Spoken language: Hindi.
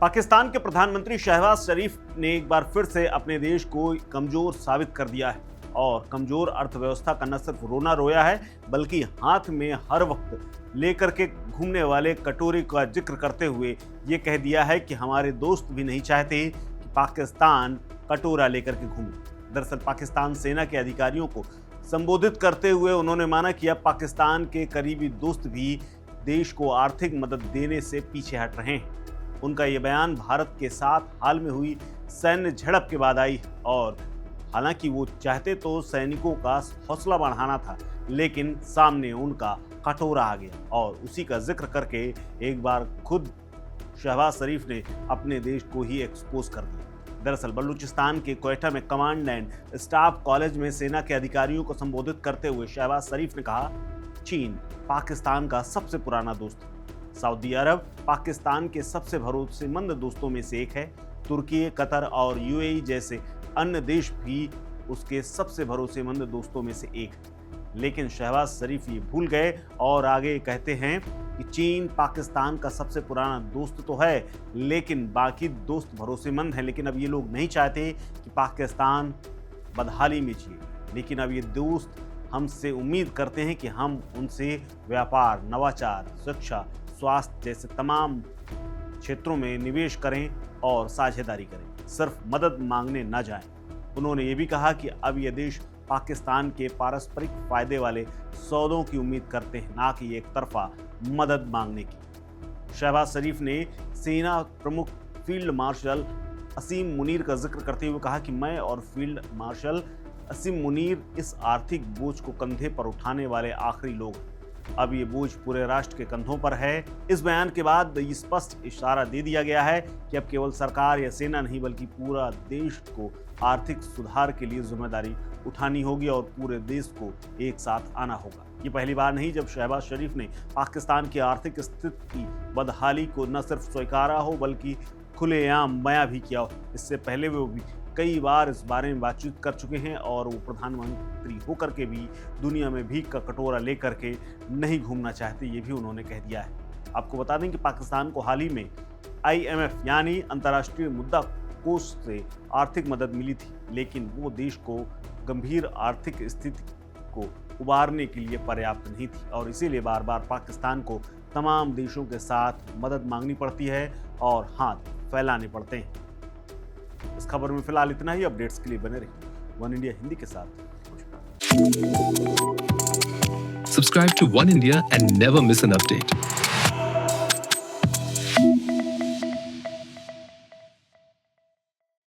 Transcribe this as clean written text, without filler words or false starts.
पाकिस्तान के प्रधानमंत्री शहबाज शरीफ ने एक बार फिर से अपने देश को कमजोर साबित कर दिया है और कमजोर अर्थव्यवस्था का न सिर्फ रोना रोया है बल्कि हाथ में हर वक्त लेकर के घूमने वाले कटोरे का जिक्र करते हुए ये कह दिया है कि हमारे दोस्त भी नहीं चाहते कि पाकिस्तान कटोरा लेकर के घूमे। दरअसल पाकिस्तान सेना के अधिकारियों को संबोधित करते हुए उन्होंने माना कि अब पाकिस्तान के करीबी दोस्त भी देश को आर्थिक मदद देने से पीछे हट रहे हैं। उनका ये बयान भारत के साथ हाल में हुई सैन्य झड़प के बाद आई और हालांकि वो चाहते तो सैनिकों का हौसला बढ़ाना था, लेकिन सामने उनका कटोरा आ गया और उसी का जिक्र करके एक बार खुद शहबाज शरीफ ने अपने देश को ही एक्सपोज कर दिया। दरअसल बलूचिस्तान के क्वेटा में कमांड एंड स्टाफ कॉलेज में सेना के अधिकारियों को संबोधित करते हुए शहबाज शरीफ ने कहा, चीन पाकिस्तान का सबसे पुराना दोस्त है। सऊदी अरब पाकिस्तान के सबसे भरोसेमंद दोस्तों में से एक है। तुर्की, कतर और यूएई जैसे अन्य देश भी उसके सबसे भरोसेमंद दोस्तों में से एक है। लेकिन शहबाज शरीफ ये भूल गए और आगे कहते हैं कि चीन पाकिस्तान का सबसे पुराना दोस्त तो है, लेकिन बाकी दोस्त भरोसेमंद हैं। लेकिन अब ये लोग नहीं चाहते कि पाकिस्तान बदहाली में जिए, लेकिन अब ये दोस्त हमसे उम्मीद करते हैं कि हम उनसे व्यापार, नवाचार, शिक्षा, स्वास्थ्य जैसे तमाम क्षेत्रों में निवेश करें और साझेदारी करें, सिर्फ मदद मांगने न जाएं। उन्होंने ये भी कहा कि अब ये देश पाकिस्तान के पारस्परिक फायदे वाले सौदों की उम्मीद करते हैं, ना कि एक तरफा मदद मांगने की। शहबाज शरीफ ने सेना प्रमुख फील्ड मार्शल असीम मुनीर का जिक्र करते हुए कहा कि मैं और फील्ड मार्शल असीम मुनीर इस आर्थिक बोझ को कंधे पर उठाने वाले आखिरी लोग हैं। अब ये बोझ पूरे राष्ट्र के कंधों पर है। इस बयान के बाद ये स्पष्ट इशारा दे दिया गया है कि अब केवल सरकार या सेना नहीं बल्कि पूरा देश को आर्थिक सुधार के लिए जिम्मेदारी उठानी होगी और पूरे देश को एक साथ आना होगा। ये पहली बार नहीं जब शहबाज शरीफ ने पाकिस्तान की आर्थिक स्थिति की बदहाली को न सिर्फ स्वीकारा हो बल्कि खुलेआम बयां भी किया हो। इससे पहले वो भी कई बार इस बारे में बातचीत कर चुके हैं और वो प्रधानमंत्री होकर के भी दुनिया में भीख का कटोरा लेकर के नहीं घूमना चाहते, ये भी उन्होंने कह दिया है। आपको बता दें कि पाकिस्तान को हाल ही में IMF यानी अंतर्राष्ट्रीय मुद्रा कोष से आर्थिक मदद मिली थी, लेकिन वो देश को गंभीर आर्थिक स्थिति को उबारने के लिए पर्याप्त नहीं थी और इसीलिए बार बार पाकिस्तान को तमाम देशों के साथ मदद मांगनी पड़ती है और हाथ फैलाने पड़ते हैं। इस खबर में फिलहाल इतना ही। अपडेट्स के लिए बने रहिए वन इंडिया हिंदी के साथ। Subscribe to One India and never miss an update.